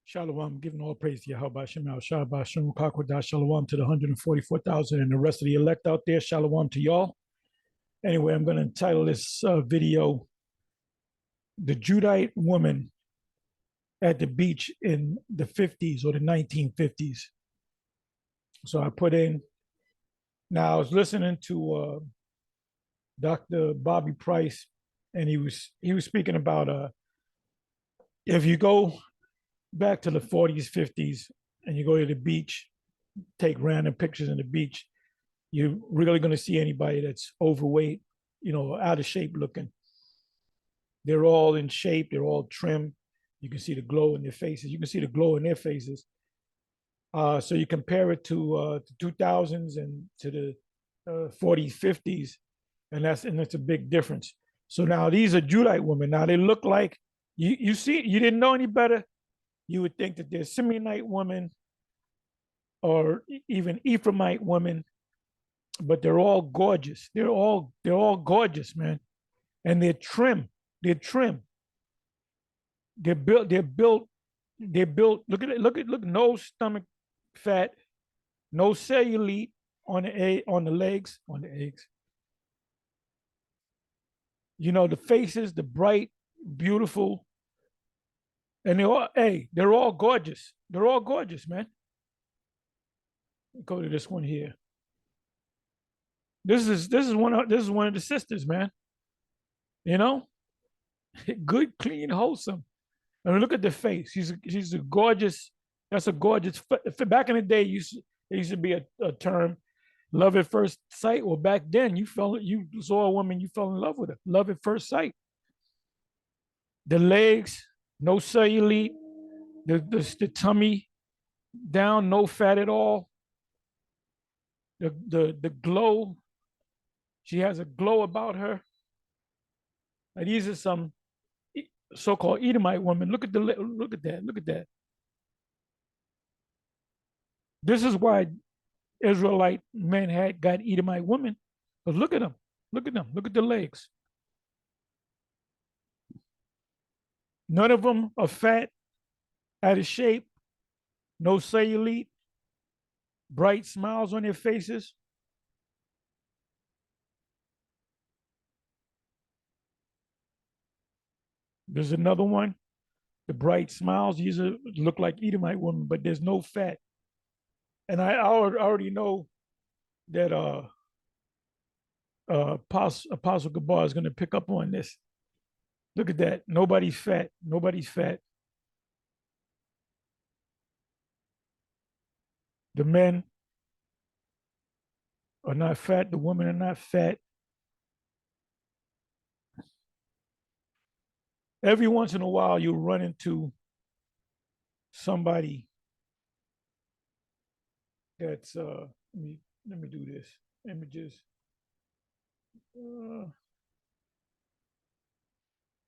Shalom, giving all praise to Yahweh Shemel, Shabbat Shalom, Kakodah, Shalom to the 144,000 and the rest of the elect out there. Shalom to y'all. Anyway, I'm going to entitle this video, The Judite Woman at the Beach in the 50s or the 1950s. So I put in, now I was listening to Dr. Bobby Price, and he was speaking about if you go back to the 40s, 50s, and you go to the beach, take random pictures on the beach, you're really going to see anybody that's overweight, out of shape looking. They're all in shape. They're all trim. You can see the glow in their faces. You can see the glow in their faces. So you compare it to the 2000s and to the 40s, 50s, and that's a big difference. So now these are Judite women. Now they look like, you see, you didn't know any better. You would think that they're Simeonite women or even Ephraimite women, but they're all gorgeous. They're all gorgeous, man. And they're trim. They're trim. They're built. Look at it. Look. No stomach fat, no cellulite on the legs, on the eggs. The faces, the bright, beautiful, and they're all gorgeous. They're all gorgeous, man. Go to this one here. This is one of the sisters, man. Good, clean, wholesome. I mean, look at the face. She's a gorgeous. That's a gorgeous. Back in the day, there used to be a term, love at first sight. Well, back then, you saw a woman, you fell in love with her. Love at first sight. The legs, no cellulite. The tummy down, no fat at all. The glow. She has a glow about her. And these are some so-called Edomite women. Look at that. Look at that. This is why Israelite men got Edomite women. But look at them. Look at them. Look at the legs. None of them are fat, out of shape, no cellulite, bright smiles on their faces. There's another one. The bright smiles. These look like Edomite women, but there's no fat. And I already know that Apostle Gabar is going to pick up on this. Look at that. Nobody's fat. Nobody's fat. The men are not fat. The women are not fat. Every once in a while, you'll run into somebody that's let me do this. Let me just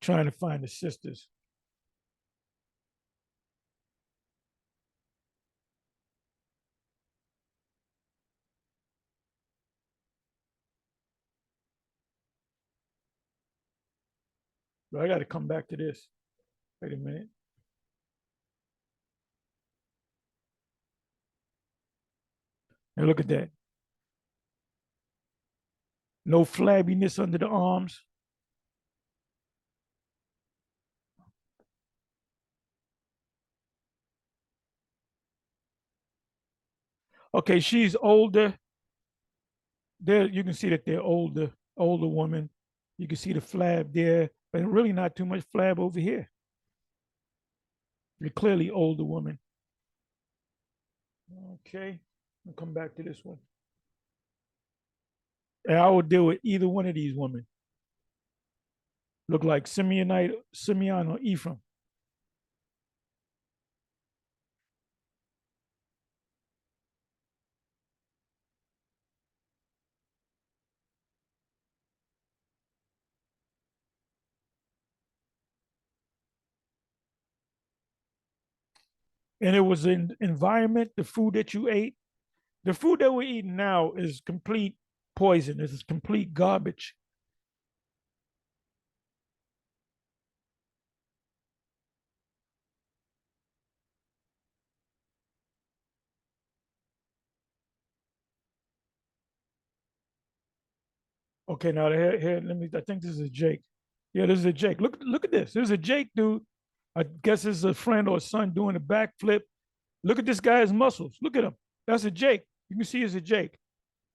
trying to find the sisters. But I got to come back to this. Wait a minute. And look at that. No flabbiness under the arms. Okay, she's older. There you can see that they're older woman. You can see the flab there, but really not too much flab over here. They're clearly older woman. Okay, I'll come back to this one. And I will deal with either one of these women. Look like Simeon or Ephraim. And it was an environment, the food that you ate. The food that we're eating now is complete poison. This is complete garbage. Okay, now here, let me. I think this is a Jake. Yeah, this is a Jake. Look at this. This is a Jake, dude. I guess it's a friend or a son doing a backflip. Look at this guy's muscles. Look at him. That's a Jake. You can see it's a Jake.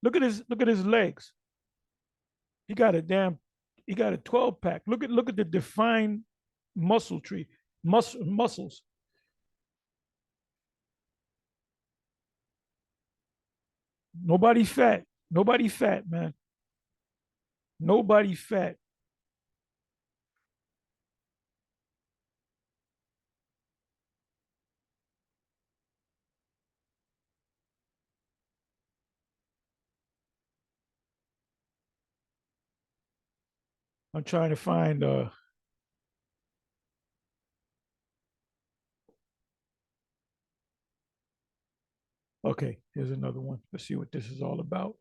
Look at his legs. He got a damn. He got a 12 pack. Look at the defined muscle tree, muscles. Nobody fat. Nobody fat, man. Nobody fat. I'm trying to find. Okay, here's another one. Let's see what this is all about.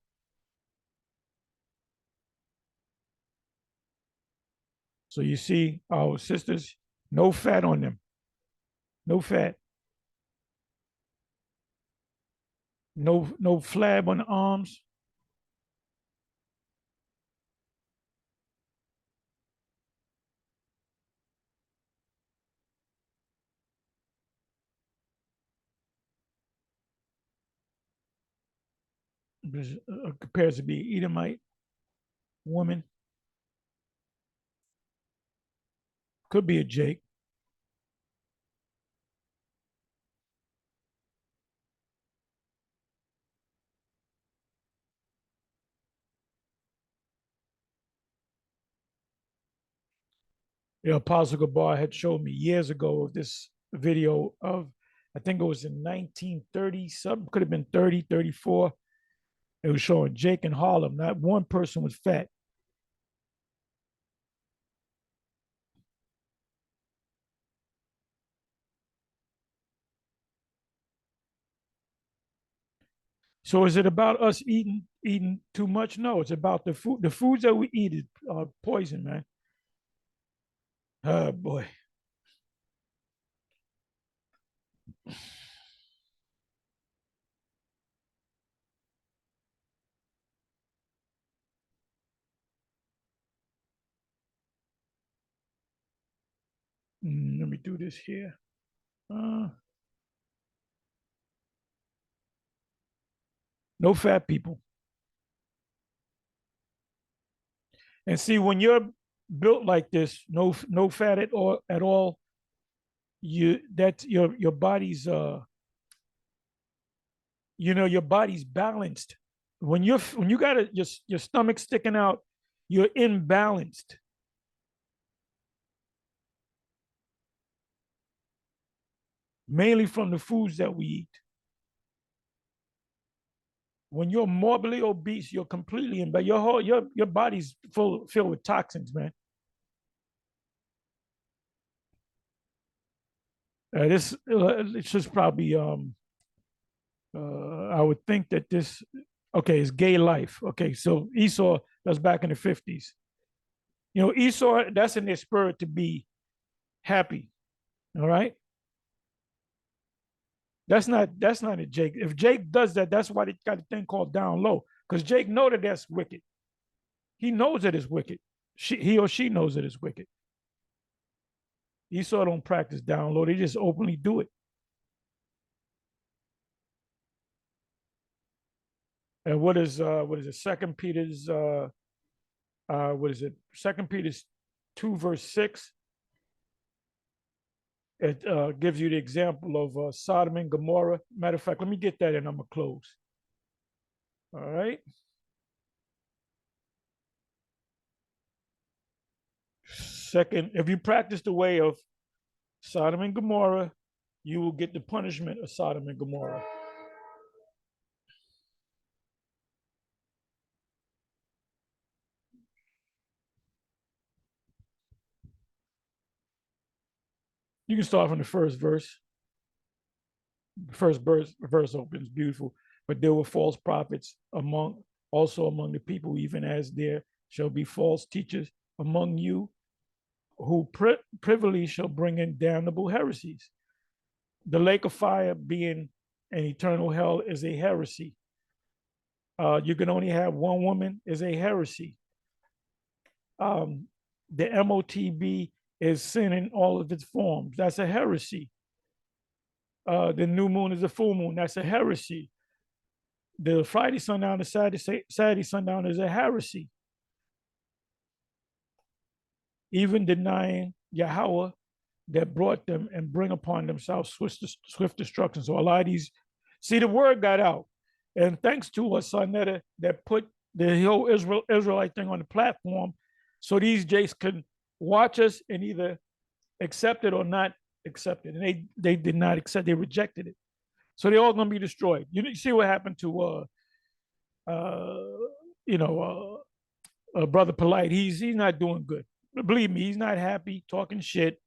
So you see our sisters, no fat on them. No fat. No flab on the arms. This appears to be Edomite woman. Could be a Jake. The Apostle Gabar had showed me years ago of this video of, I think it was in 1930, something could have been 30, 34. It was showing Jake in Harlem. Not one person was fat. So is it about us eating too much? No, it's about the food. The foods that we eat is poison, man. Oh boy. Let me do this here. Uh, no fat people. And see, when you're built like this, no fat at all, you that's your body's your body's balanced. When you got your stomach sticking out, you're imbalanced. Mainly from the foods that we eat. When you're morbidly obese, you're completely in, but your body's filled with toxins, man. It's just probably I would think that this okay is gay life. Okay, so Esau, that's back in the 50s. Esau, that's in their spirit to be happy. All right. That's not a Jake. If Jake does that, that's why they got a thing called down low. Because Jake know that that's wicked. He knows that it's wicked. He or she knows that it's wicked. Esau don't practice down low. They just openly do it. And what is it? Second Peter's what is it? Second Peter's 2 verse 6. It gives you the example of Sodom and Gomorrah. Matter of fact, let me get that and I'm gonna close. All right. Second, if you practice the way of Sodom and Gomorrah, you will get the punishment of Sodom and Gomorrah. You can start from the first verse. The first verse opens beautiful. But there were false prophets among the people, even as there shall be false teachers among you, who privily shall bring in damnable heresies. The lake of fire being an eternal hell is a heresy. You can only have one woman is a heresy. the MOTB is sin in all of its forms. That's a heresy. The new moon is a full moon. That's a heresy. The Friday sundown to Saturday sundown is a heresy. Even denying Yahweh that brought them and bring upon themselves swift destruction. So a lot of these, see, the word got out. And thanks to us, Sonetta, that put the whole Israelite thing on the platform, so these Jakes can watch us and either accept it or not accept it. And they did not accept, they rejected it. So they're all going to be destroyed. You see what happened to, Brother Polite. He's not doing good. Believe me, he's not happy, talking shit.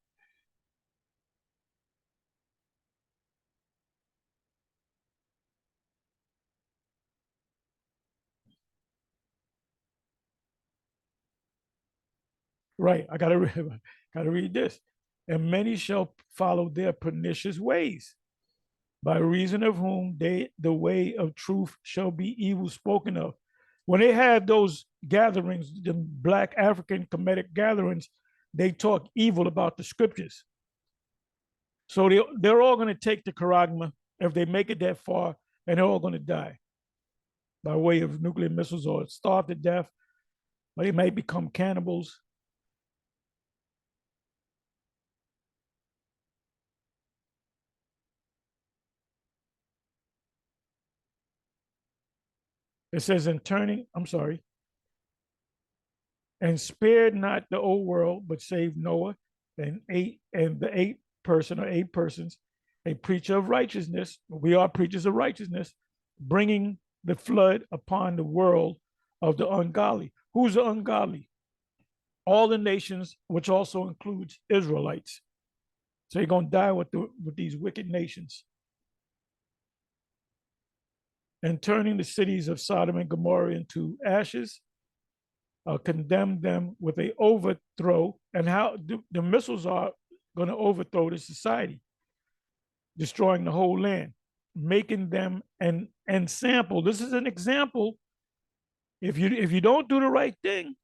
Right. I gotta read this. And many shall follow their pernicious ways, by reason of whom the way of truth shall be evil spoken of. When they have those gatherings, the Black African Kemetic gatherings, they talk evil about the scriptures. So they're all going to take the charagma if they make it that far, and they're all going to die by way of nuclear missiles or starve to death, or they may become cannibals. It says, in turning, I'm sorry, and spared not the old world, but saved Noah and the eight persons, a preacher of righteousness. We are preachers of righteousness, bringing the flood upon the world of the ungodly. Who's the ungodly? All the nations, which also includes Israelites. So you're going to die with these wicked nations. And turning the cities of Sodom and Gomorrah into ashes, condemned them with a overthrow. And how the missiles are going to overthrow the society, destroying the whole land, making them an ensample. This is an example. If you don't do the right thing,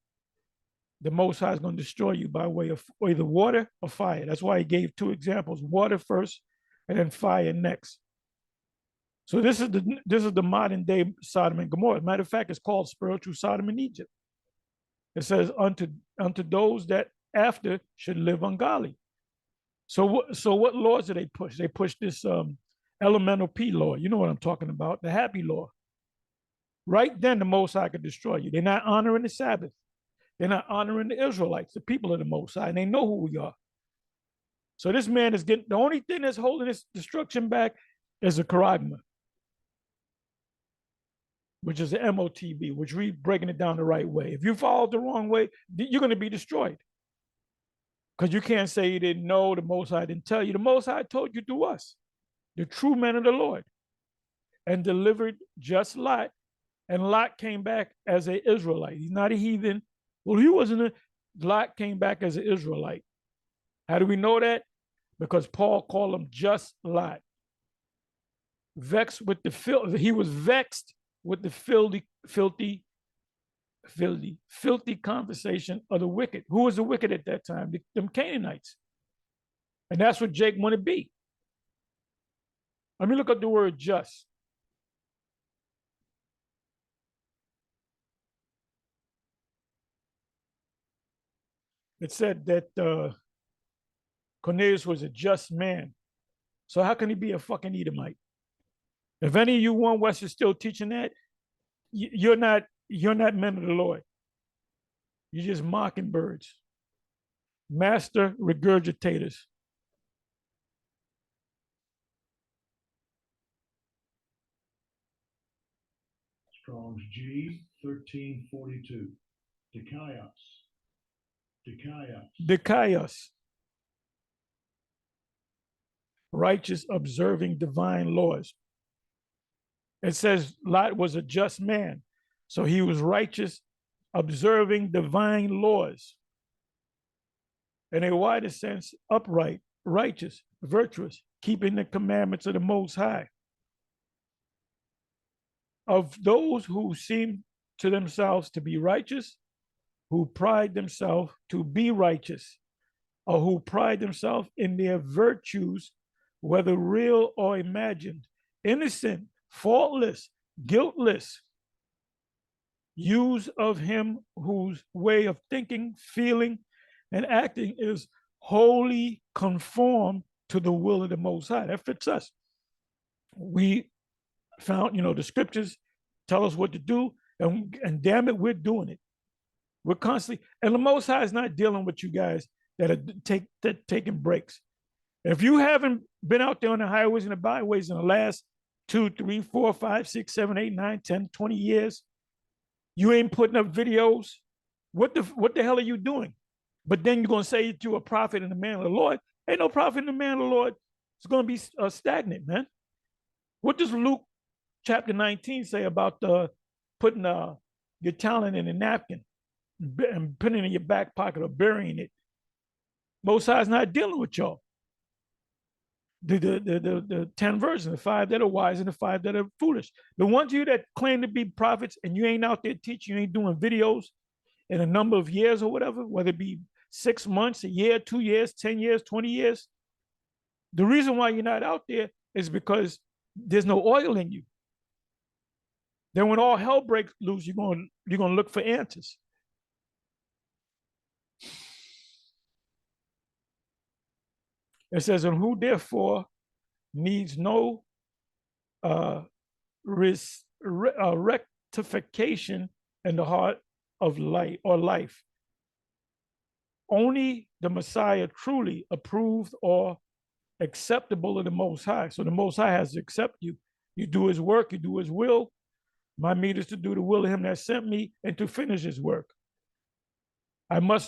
the Most High is going to destroy you by way of either water or fire. That's why he gave two examples: water first, and then fire next. So this is the modern day Sodom and Gomorrah. Matter of fact, it's called spiritual Sodom in Egypt. It says unto those that after should live ungodly. So what laws do they push? They push this elemental P law. You know what I'm talking about, the happy law. Right then, the Most High could destroy you. They're not honoring the Sabbath. They're not honoring the Israelites, the people of the Most High, and they know who we are. So this man is getting, the only thing that's holding this destruction back is the charagma, which is the MOTB, which we're breaking it down the right way. If you follow the wrong way, you're going to be destroyed. Because you can't say you didn't know, the Most High didn't tell you. The Most High told you through us, the true men of the Lord, and delivered just Lot. And Lot came back as an Israelite. He's not a heathen. Well, he wasn't Lot came back as an Israelite. How do we know that? Because Paul called him just Lot. Vexed with the filth. He was vexed with the filthy conversation of the wicked. Who was the wicked at that time? Them Canaanites. And that's what Jake wanted to be. Let me look up the word just. It said that Cornelius was a just man. So how can he be a fucking Edomite? If any of you one West is still teaching that, you're not men of the Lord. You're just mockingbirds, master regurgitators. Strong's G 1342. Dikaios. Righteous, observing divine laws. It says Lot was a just man, so he was righteous, observing divine laws. In a wider sense, upright, righteous, virtuous, keeping the commandments of the Most High. Of those who seem to themselves to be righteous, who pride themselves to be righteous, or who pride themselves in their virtues, whether real or imagined, innocent, faultless, guiltless, use of him whose way of thinking, feeling, and acting is wholly conformed to the will of the Most High. That fits us. We found, the scriptures tell us what to do, and damn it, we're doing it. We're constantly, and the Most High is not dealing with you guys that are taking breaks. If you haven't been out there on the highways and the byways in the last 2, 3, 4, 5, 6, 7, 8, 9, 10, 20 years, you ain't putting up videos. What the hell are you doing? But then you're going to say that you're a prophet and a man of the Lord. Ain't no prophet and a man of the Lord. It's going to be stagnant, man. What does Luke chapter 19 say about putting your talent in a napkin and putting it in your back pocket or burying it? Most High's not dealing with y'all. The 10 versions, the 5 that are wise and the 5 that are foolish. The ones of you that claim to be prophets and you ain't out there teaching, you ain't doing videos in a number of years or whatever, whether it be 6 months, a year, 2 years, 10 years, 20 years. The reason why you're not out there is because there's no oil in you. Then when all hell breaks loose, you're going to look for answers. It says, and who therefore needs no rectification in the heart of light or life. Only the Messiah truly approved or acceptable of the Most High. So the Most High has to accept you. You do his work, you do his will. My meat is to do the will of him that sent me and to finish his work. I'm going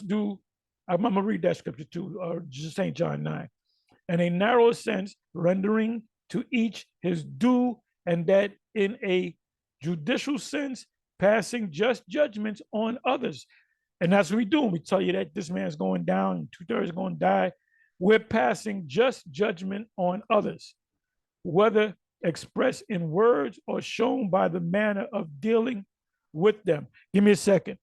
to read that scripture too, or just St. John 9. In a narrow sense, rendering to each his due, and that in a judicial sense, passing just judgments on others. And that's what we do. We tell you that this man's going down, 2/3 going to die. We're passing just judgment on others, whether expressed in words or shown by the manner of dealing with them. Give me a second.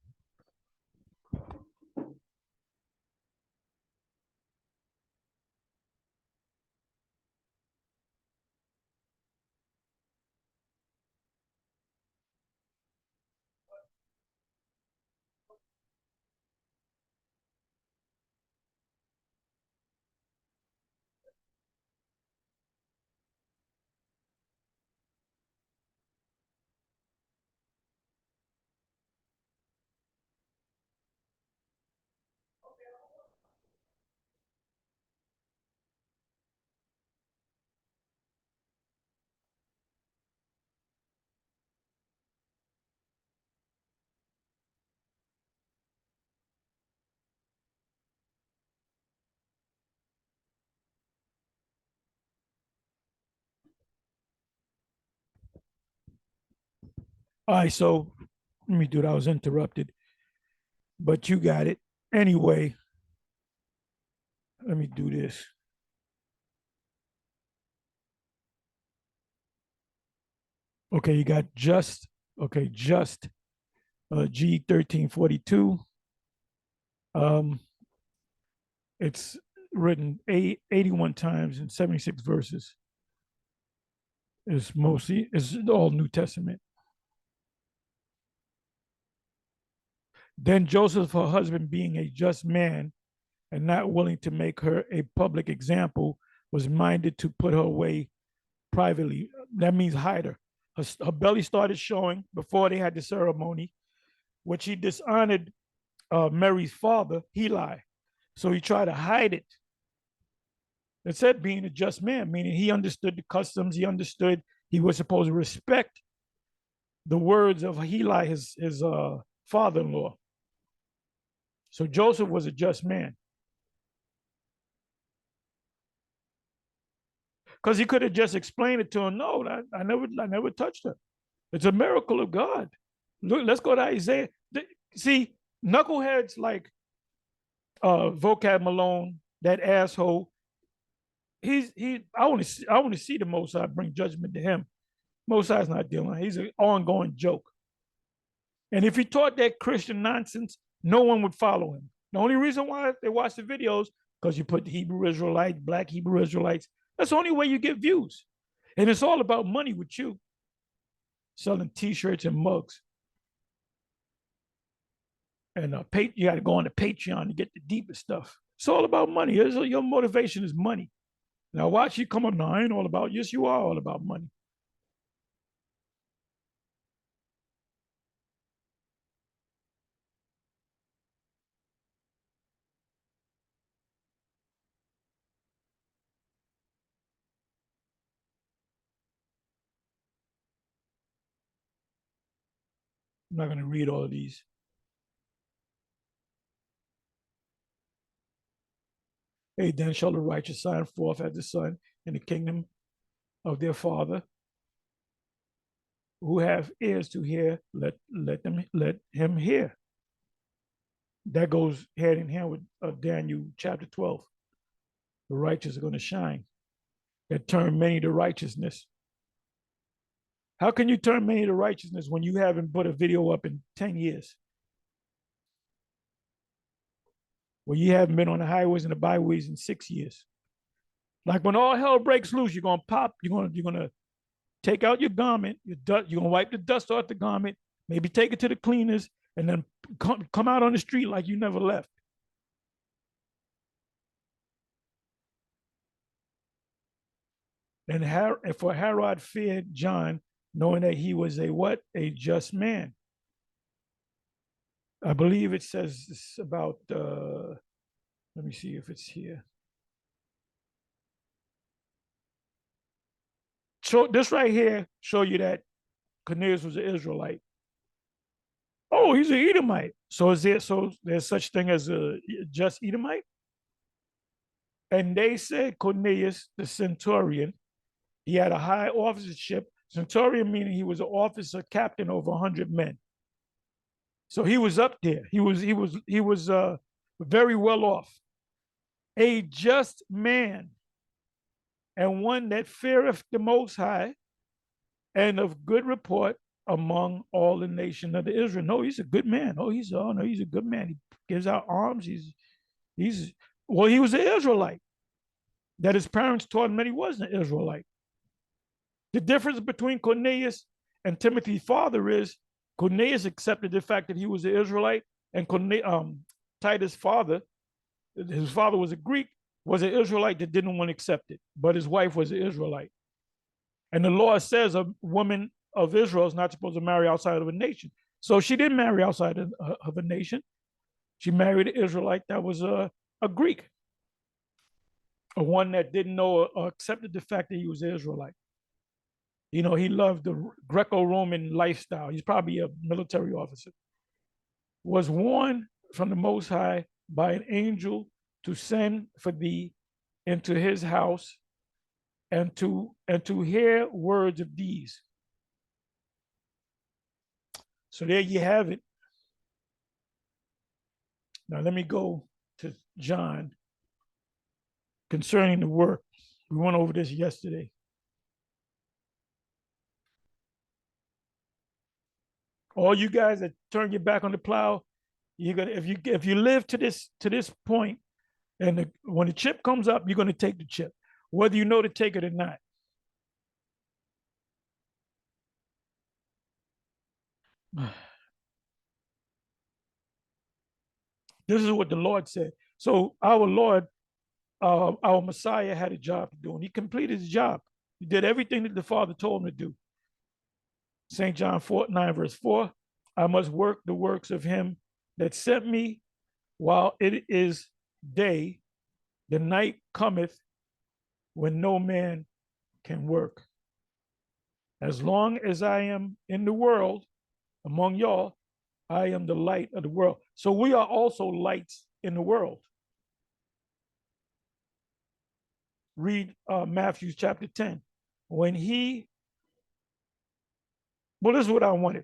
All right, so let me do that. I was interrupted, but you got it. Anyway, let me do this. Okay, you got just G 1342. It's written 81 times in 76 verses. It's all New Testament. Then Joseph, her husband, being a just man and not willing to make her a public example, was minded to put her away privately. That means hide her. Her belly started showing before they had the ceremony, which he dishonored Mary's father, Heli. So he tried to hide it. It said being a just man, meaning he understood the customs. He understood he was supposed to respect the words of Heli, his father-in-law. So Joseph was a just man. Because he could have just explained it to him. No, I never touched her. It's a miracle of God. Look, let's go to Isaiah. See, knuckleheads like Vocab Malone, that asshole. I want to see the Most High bring judgment to him. Most High's not dealing. He's an ongoing joke. And if he taught that Christian nonsense No one would follow him. The only reason why they watch the videos, because you put Hebrew Israelites, black Hebrew Israelites. That's the only way you get views. And it's all about money with you, selling T-shirts and mugs. And you got to go on to Patreon to get the deepest stuff. It's all about money. Your motivation is money. Now watch you come up. No, I ain't all about. Yes, you are all about money. I'm not going to read all of these. Hey, then shall the righteous shine forth as the sun in the kingdom of their Father. Who have ears to hear, let him hear. That goes hand in hand with Daniel chapter 12. The righteous are going to shine. That turn many to righteousness. How can you turn many to righteousness when you haven't put a video up in 10 years? Well, you haven't been on the highways and the byways in 6 years. Like when all hell breaks loose, you're gonna pop. You're gonna take out your garment. You're gonna wipe the dust off the garment. Maybe take it to the cleaners, and then come out on the street like you never left. And for Herod feared John, knowing that he was a what? A just man. I believe it says this about. Let me see if it's here. So this right here show you that Cornelius was an Israelite. Oh, he's an Edomite. So there's such thing as a just Edomite? And they said Cornelius, the centurion, he had a high officership. Centurion meaning he was an officer, captain over 100 men. So he was up there. He was very well off. A just man, and one that feareth the Most High, and of good report among all the nation of the Israel. No, he's a good man. He's a good man. He gives out arms. He was an Israelite. That his parents taught him that he was an Israelite. The difference between Cornelius and Timothy's father is Cornelius accepted the fact that he was an Israelite, and Titus' father, his father was a Greek, was an Israelite that didn't want to accept it, but his wife was an Israelite. And the law says a woman of Israel is not supposed to marry outside of a nation. So she didn't marry outside of a nation. She married an Israelite that was a Greek, a one that didn't know or accepted the fact that he was an Israelite. He loved the Greco-Roman lifestyle. He's probably a military officer. Was warned from the Most High by an angel to send for thee into his house and to hear words of these. So there you have it. Now let me go to John concerning the work. We went over this yesterday. All you guys that turn your back on the plow, you're gonna if you live to this point, and when the chip comes up, you're gonna take the chip, whether you know to take it or not. This is what the Lord said. So our Lord, our Messiah, had a job to do, and he completed his job. He did everything that the Father told him to do. St. John 9, verse 4, I must work the works of him that sent me while it is day. The night cometh when no man can work. As long as I am in the world, among y'all, I am the light of the world. So we are also lights in the world. Read Matthew chapter 10. Well, this is what I wanted.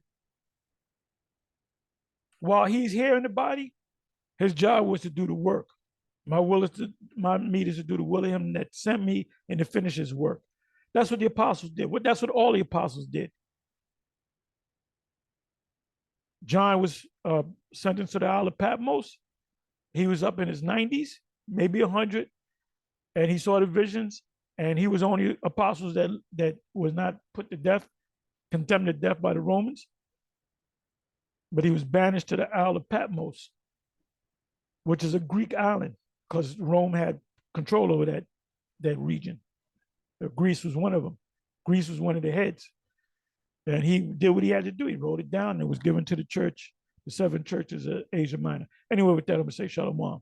While he's here in the body, his job was to do the work. My meat is to do the will of him that sent me and to finish his work. That's what the apostles did. That's what all the apostles did. John was sentenced to the Isle of Patmos. He was up in his 90s, maybe 100, and he saw the visions. And he was only apostles that was not put to death, condemned to death by the Romans. But he was banished to the Isle of Patmos, which is a Greek island, because Rome had control over that region. Greece was one of them. Greece was one of the heads. And he did what he had to do. He wrote it down and it was given to the church, the seven churches of Asia Minor. Anyway, with that, I'm going to say shalom.